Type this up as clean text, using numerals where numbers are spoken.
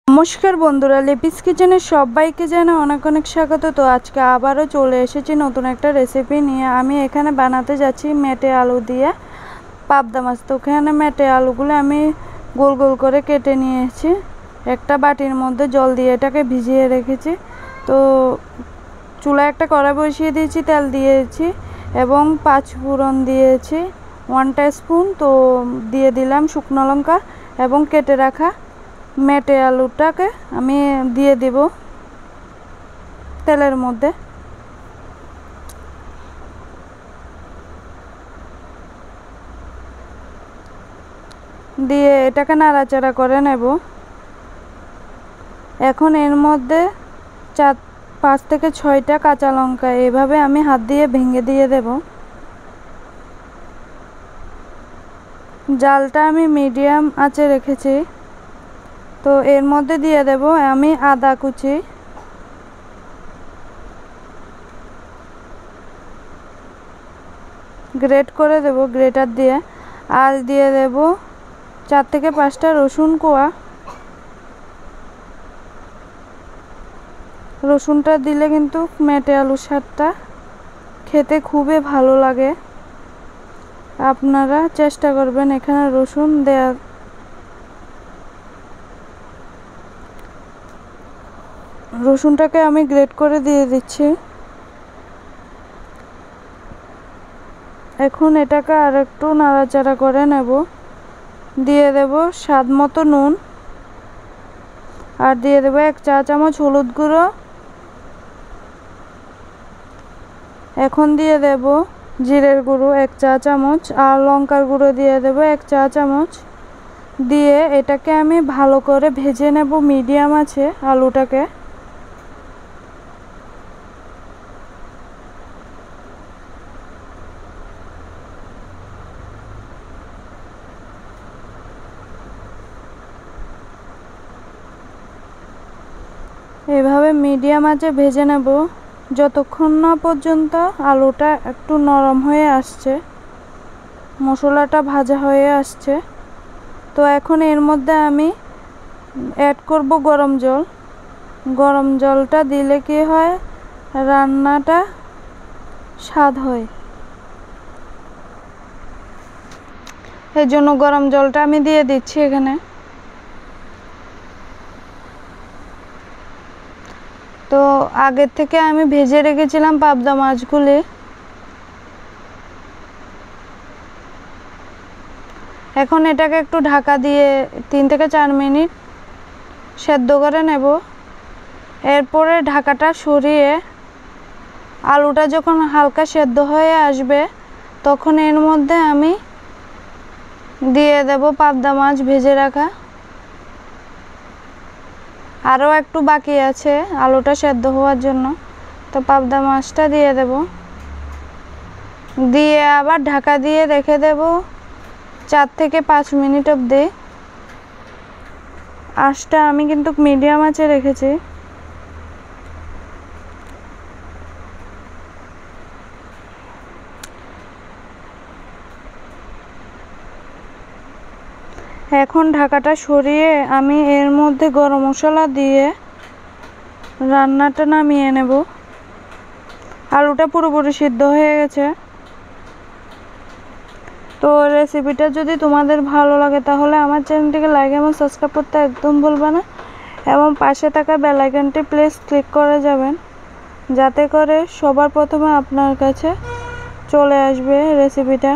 নমস্কার বন্ধুরা, লিপিস কিচেনে সবাইকে জানাই অনেক অনেক স্বাগত। তো আজকে আবারও চলে এসেছি নতুন একটা রেসিপি নিয়ে। আমি এখানে বানাতে যাচ্ছি মেটে আলু দিয়ে পাবদা মাছ। তো ওখানে মেটে আলুগুলো আমি গোল গোল করে কেটে নিয়েছি। একটা বাটির মধ্যে জল দিয়ে এটাকে ভিজিয়ে রেখেছি। তো চুলায় একটা কড়াই বসিয়ে দিয়েছি, তেল দিয়েছি এবং 5 ফোড়ন দিয়েছি 1 টিস্পুন। তো দিয়ে দিলাম শুকনো লঙ্কা এবং কেটে রাখা মেটে আলুটাকে আমি দিয়ে দেব তেলের মধ্যে। দিয়ে এটাকে নাড়াচাড়া করে নেব। এখন এর মধ্যে 5 থেকে 6টা কাঁচা লঙ্কা এভাবে আমি হাত দিয়ে ভেঙে দিয়ে দেব। জালটা আমি মিডিয়াম আঁচে রেখেছি। তো এর মধ্যে দিয়ে দেব আমি আদা কুচি, গ্রেট করে দেব গ্রেটার দিয়ে। আর দিয়ে দেব 4 থেকে 5টা রসুন কোয়া। রসুনটা দিলে কিন্তু মেটে আলু স্বাদটা খেতে খুবই ভালো লাগে। আপনারা চেষ্টা করবেন এখানে রসুন দেওয়ার। রসুনটাকে আমি গ্রেট করে দিয়ে দিচ্ছি। এখন এটাকে আর একটু নাড়াচাড়া করে নেব। দিয়ে দেব স্বাদ মতো নুন, আর দিয়ে দেব 1 চা চামচ হলুদ গুঁড়ো। এখন দিয়ে দেব জিরের গুঁড়ো 1 চা চামচ, আর লঙ্কার গুঁড়ো দিয়ে দেব 1 চা চামচ। দিয়ে এটাকে আমি ভালো করে ভেজে নেব মিডিয়াম আছে আলুটাকে। এভাবে মিডিয়াম আঁচে ভেজে নেব যতক্ষণ না পর্যন্ত আলুটা একটু নরম হয়ে আসছে, মশলাটা ভাজা হয়ে আসছে। তো এখন এর মধ্যে আমি অ্যাড করব গরম জল। গরম জলটা দিলে কি হয়, রান্নাটা স্বাদ হয়। এর জন্য গরম জলটা আমি দিয়ে দিচ্ছি এখানে। তো আগের থেকে আমি ভেজে রেখেছিলাম পাবদা মাছগুলি। এখন এটাকে একটু ঢাকা দিয়ে 3 থেকে 4 মিনিট সেদ্ধ করে নেব। এরপরে ঢাকাটা সরিয়ে আলুটা যখন হালকা সেদ্ধ হয়ে আসবে তখন এর মধ্যে আমি দিয়ে দেব পাবদা মাছ ভেজে রাখা। আরও একটু বাকি আছে আলুটা সেদ্ধ হওয়ার জন্য, তো পাবদা মাছটা দিয়ে দেব। দিয়ে আবার ঢাকা দিয়ে রেখে দেব 4 থেকে 5 মিনিট অবধি। আঁচটা আমি কিন্তু মিডিয়াম আঁচে রেখেছি। এখন ঢাকাটা সরিয়ে আমি এর মধ্যে গরম মশলা দিয়ে রান্নাটা নামিয়ে নেব। আলুটা পুরোপুরি সিদ্ধ হয়ে গেছে। তো রেসিপিটা যদি তোমাদের ভালো লাগে তাহলে আমার চ্যানেলটিকে লাইক এবং সাবস্ক্রাইব করতে একদম ভুলবে না, এবং পাশে থাকা বেল আইকনটি প্লিজ ক্লিক করে যাবেন, যাতে করে সবার প্রথমে আপনার কাছে চলে আসবে রেসিপিটা।